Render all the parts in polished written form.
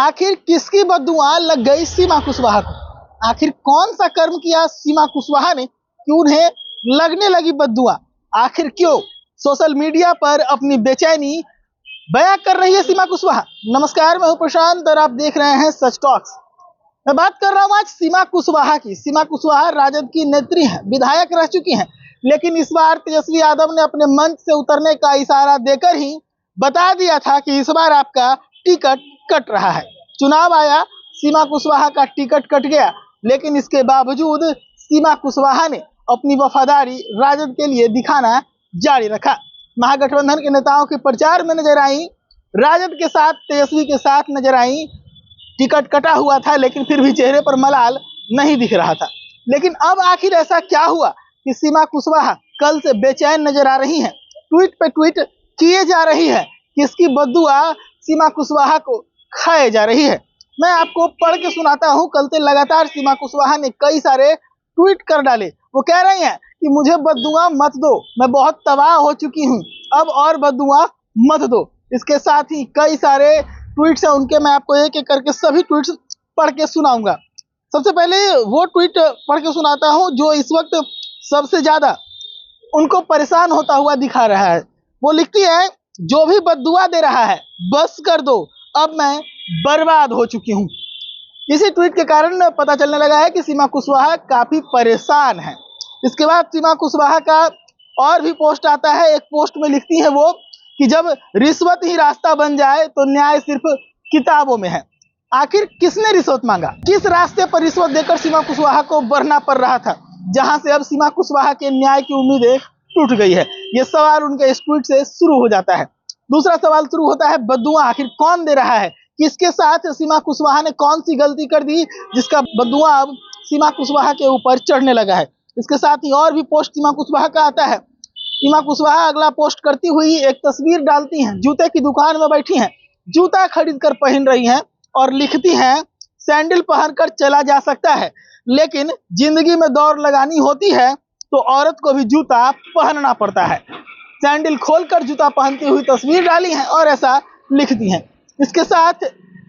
आखिर किसकी बद्दुआ लग गई सीमा कुशवाहा को? आखिर कौन सा कर्म किया सीमा कुशवाहा ने कि उन्हें लगने लगी बद्दुआ? आखिर क्यों सोशल मीडिया पर अपनी बेचैनी बयां कर रही है सीमा कुशवाहा? नमस्कार, मैं हूं प्रशांत और आप देख रहे हैं सच टॉक्स। मैं बात कर रहा हूं आज सीमा कुशवाहा की। सीमा कुशवाहा राजद की नेत्री हैं, विधायक रह चुकी हैं, लेकिन इस बार तेजस्वी यादव ने अपने मंच से उतरने का इशारा देकर ही बता दिया था कि इस बार आपका टिकट कट रहा है। चुनाव आया, सीमा कुशवाहा का टिकट कट गया, लेकिन इसके बावजूद सीमा कुशवाहा ने अपनी वफादारी राजद के लिए दिखाना जारी रखा। महागठबंधन के नेताओं के प्रचार में नजर आई, राजद के साथ, तेजस्वी के साथ नजर आई। टिकट कटा हुआ था, लेकिन फिर भी चेहरे पर मलाल नहीं दिख रहा था। लेकिन अब आखिर ऐसा क्या हुआ कि सीमा कुशवाहा कल से बेचैन नजर आ रही हैं? ट्वीट पे ट्वीट किए जा रही है कि इसकी बद्दुआ सीमा कुशवाहा को खाए जा रही है। मैं आपको पढ़ के सुनाता हूं। कल से लगातार सीमा कुशवाहा ने कई सारे ट्वीट कर डाले। वो कह रही हैं कि मुझे बद्दुआ मत दो, मैं बहुत तबाह हो चुकी हूं, अब और बद्दुआ मत दो। इसके साथ ही कई सारे ट्वीट्स हैं उनके, मैं आपको एक एक करके सभी ट्वीट्स पढ़ के सुनाऊंगा। सबसे पहले वो ट्वीट पढ़ के सुनाता हूं जो इस वक्त सबसे ज्यादा उनको परेशान होता हुआ दिखा रहा है। वो लिखती है, जो भी बद्दुआ दे रहा है बस कर दो, अब मैं बर्बाद हो चुकी हूं। इसी ट्वीट के कारण पता चलने लगा है कि सीमा कुशवाहा काफी परेशान है। इसके बाद सीमा कुशवाहा का और भी पोस्ट आता है। एक पोस्ट में लिखती है वो कि जब रिश्वत ही रास्ता बन जाए तो न्याय सिर्फ किताबों में है। आखिर किसने रिश्वत मांगा? किस रास्ते पर रिश्वत देकर सीमा कुशवाहा को बढ़ना पड़ रहा था, जहां से अब सीमा कुशवाहा के न्याय की उम्मीदें टूट गई है? ये सवाल उनके इस ट्वीट से शुरू हो जाता है। दूसरा सवाल शुरू होता है, बद्दुआ आखिर कौन दे रहा है? किसके साथ सीमा कुशवाहा ने कौन सी गलती कर दी जिसका बद्दुआ अब सीमा कुशवाहा के ऊपर चढ़ने लगा है? इसके साथ ही और भी पोस्ट सीमा कुशवाहा का आता है। सीमा कुशवाहा अगला पोस्ट करती हुई एक तस्वीर डालती हैं। जूते की दुकान में बैठी हैं, जूता खरीद कर पहन रही हैं और लिखती हैं, सैंडल पहनकर चला जा सकता है, लेकिन जिंदगी में दौड़ लगानी होती है तो औरत को भी जूता पहनना पड़ता है। सैंडल खोलकर जूता पहनती हुई तस्वीर डाली है और ऐसा लिखती हैं। इसके साथ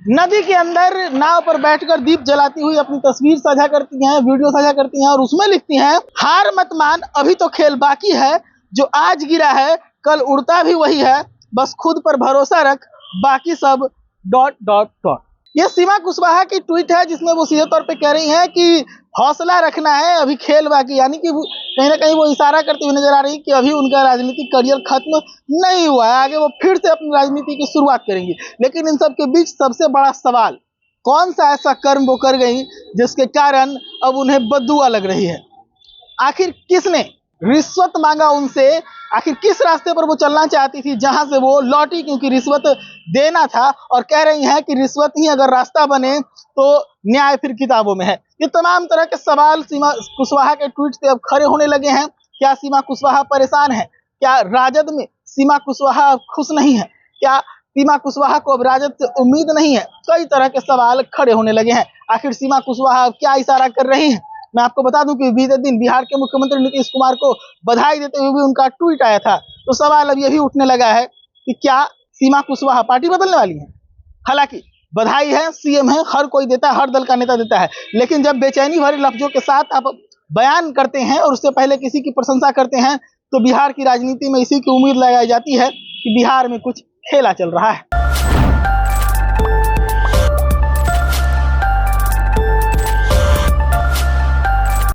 नदी के अंदर नाव पर बैठकर दीप जलाती हुई अपनी तस्वीर साझा करती हैं, वीडियो साझा करती हैं और उसमें लिखती हैं, हार मत मान, अभी तो खेल बाकी है, जो आज गिरा है कल उड़ता भी वही है, बस खुद पर भरोसा रख, बाकी सब ... ये सीमा कुशवाहा की ट्वीट है, जिसमें वो सीधे तौर पे कह रही हैं कि हौसला रखना है, अभी खेल बाकी। यानी कि कहीं ना कहीं वो इशारा करती हुई नजर आ रही है कि अभी उनका राजनीतिक करियर खत्म नहीं हुआ है, आगे वो फिर से अपनी राजनीति की शुरुआत करेंगी। लेकिन इन सब के बीच सबसे बड़ा सवाल, कौन सा ऐसा कर्म वो कर गई जिसके कारण अब उन्हें बद्दुआ लग रही है? आखिर किसने रिश्वत मांगा उनसे? आखिर किस रास्ते पर वो चलना चाहती थी जहां से वो लौटी? क्योंकि रिश्वत देना था और कह रही हैं कि रिश्वत ही अगर रास्ता बने तो न्याय फिर किताबों में है। ये तमाम तरह के सवाल सीमा कुशवाहा के ट्वीट से अब खड़े होने लगे हैं। क्या सीमा कुशवाहा परेशान है? क्या राजद में सीमा कुशवाहा अब खुश नहीं है? क्या सीमा कुशवाहा को अब राजद से उम्मीद नहीं है? कई तरह के सवाल खड़े होने लगे हैं। आखिर सीमा कुशवाहा क्या इशारा कर रही है? मैं आपको बता दूं कि बीते दिन बिहार के मुख्यमंत्री नीतीश कुमार को बधाई देते हुए भी उनका ट्वीट आया था। तो सवाल अब ये भी उठने लगा है कि क्या सीमा कुशवाहा पार्टी बदलने वाली है? हालांकि बधाई है, सीएम है, हर कोई देता है, हर दल का नेता देता है, लेकिन जब बेचैनी भरे लफ्जों के साथ आप बयान करते हैं और उससे पहले किसी की प्रशंसा करते हैं, तो बिहार की राजनीति में इसी की उम्मीद लगाई जाती है कि बिहार में कुछ खेला चल रहा है।